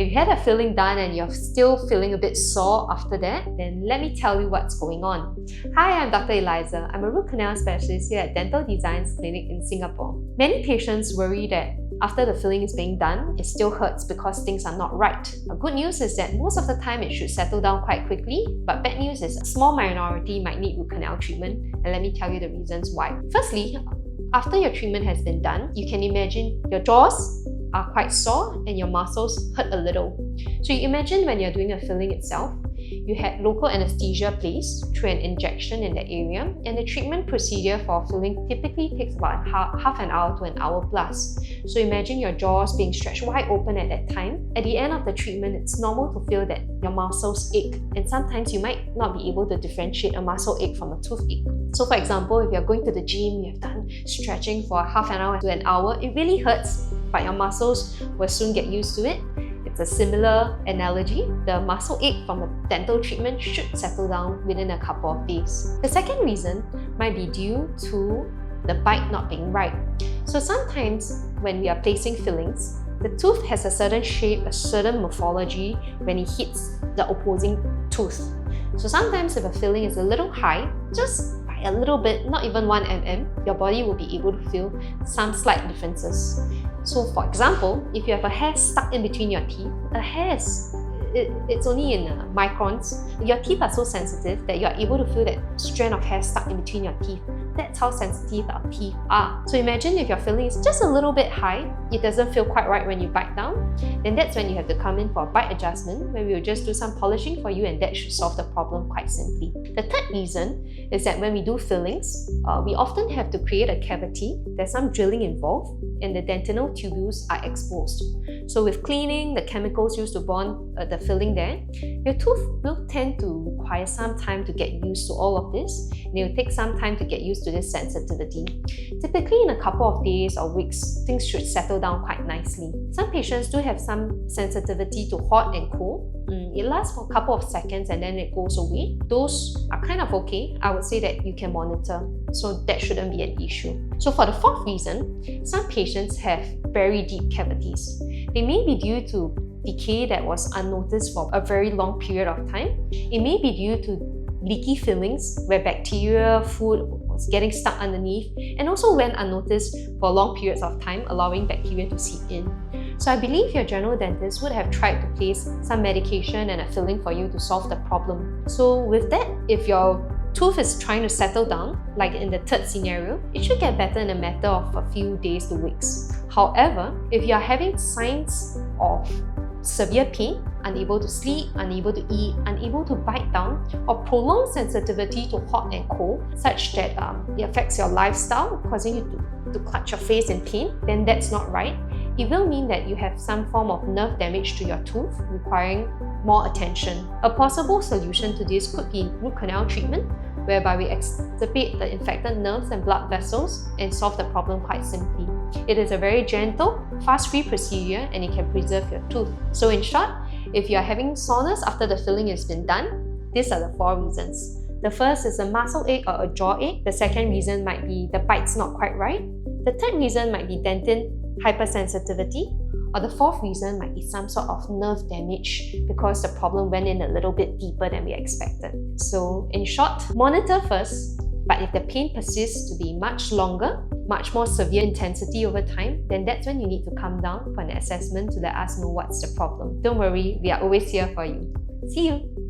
you had a filling done and you're still feeling a bit sore after that, then let me tell you what's going on. Hi, I'm Dr. Elyssa. I'm a root canal specialist here at Dental Designs Clinic in Singapore. Many patients worry that after the filling is being done, it still hurts because things are not right. The good news is that most of the time it should settle down quite quickly, but bad news is a small minority might need root canal treatment, and let me tell you the reasons why. Firstly, after your treatment has been done, you can imagine your jaws are quite sore and your muscles hurt a little. So you imagine when you're doing a filling itself, you had local anesthesia placed through an injection in the area, and the treatment procedure for filling typically takes about half an hour to an hour plus. So imagine your jaws being stretched wide open at that time. At the end of the treatment, it's normal to feel that your muscles ache, and sometimes you might not be able to differentiate a muscle ache from a toothache. So for example, if you're going to the gym, you have done stretching for half an hour to an hour, it really hurts, but your muscles will soon get used to it. It's a similar analogy. The muscle ache from a dental treatment should settle down within a couple of days. The second reason might be due to the bite not being right. So sometimes when we are placing fillings, the tooth has a certain shape, a certain morphology when it hits the opposing tooth. So sometimes if a filling is a little high, just by a little bit, not even 1 mm, your body will be able to feel some slight differences. So for example, if you have a hair stuck in between your teeth, it's only in microns. Your teeth are so sensitive that you're able to feel that strand of hair stuck in between your teeth. That's how sensitive our teeth are. So imagine if your filling is just a little bit high, it doesn't feel quite right when you bite down, then that's when you have to come in for a bite adjustment, where we will just do some polishing for you, and that should solve the problem quite simply. The third reason is that when we do fillings, we often have to create a cavity. There's some drilling involved, and the dentinal tubules are exposed. So with cleaning, the chemicals used to bond the filling there, your tooth will tend to require some time to get used to all of this, and it will take some time to get used to this sensitivity. Typically in a couple of days or weeks, things should settle down quite nicely. Some patients do have some sensitivity to hot and cold. It lasts for a couple of seconds and then it goes away. Those are kind of okay. I would say that you can monitor, so that shouldn't be an issue. So for the fourth reason, some patients have very deep cavities. They may be due to decay that was unnoticed for a very long period of time. It may be due to leaky fillings where bacteria, food was getting stuck underneath, and also went unnoticed for long periods of time, allowing bacteria to seep in. So I believe your general dentist would have tried to place some medication and a filling for you to solve the problem. So with that, if your tooth is trying to settle down, like in the third scenario, it should get better in a matter of a few days to weeks. However, if you are having signs of severe pain, unable to sleep, unable to eat, unable to bite down, or prolonged sensitivity to hot and cold, such that it affects your lifestyle, causing you to clutch your face in pain, then that's not right. It will mean that you have some form of nerve damage to your tooth, requiring more attention. A possible solution to this could be root canal treatment, whereby we extirpate the infected nerves and blood vessels and solve the problem quite simply. It is a very gentle, fuss-free procedure, and it can preserve your tooth. So in short, if you are having soreness after the filling has been done, these are the 4 reasons. The first is a muscle ache or a jaw ache. The second reason might be the bite's not quite right. The third reason might be dentin hypersensitivity. Or the fourth reason might be some sort of nerve damage because the problem went in a little bit deeper than we expected. So in short, monitor first, but if the pain persists to be much longer, much more severe intensity over time, then that's when you need to come down for an assessment to let us know what's the problem. Don't worry, we are always here for you. See you!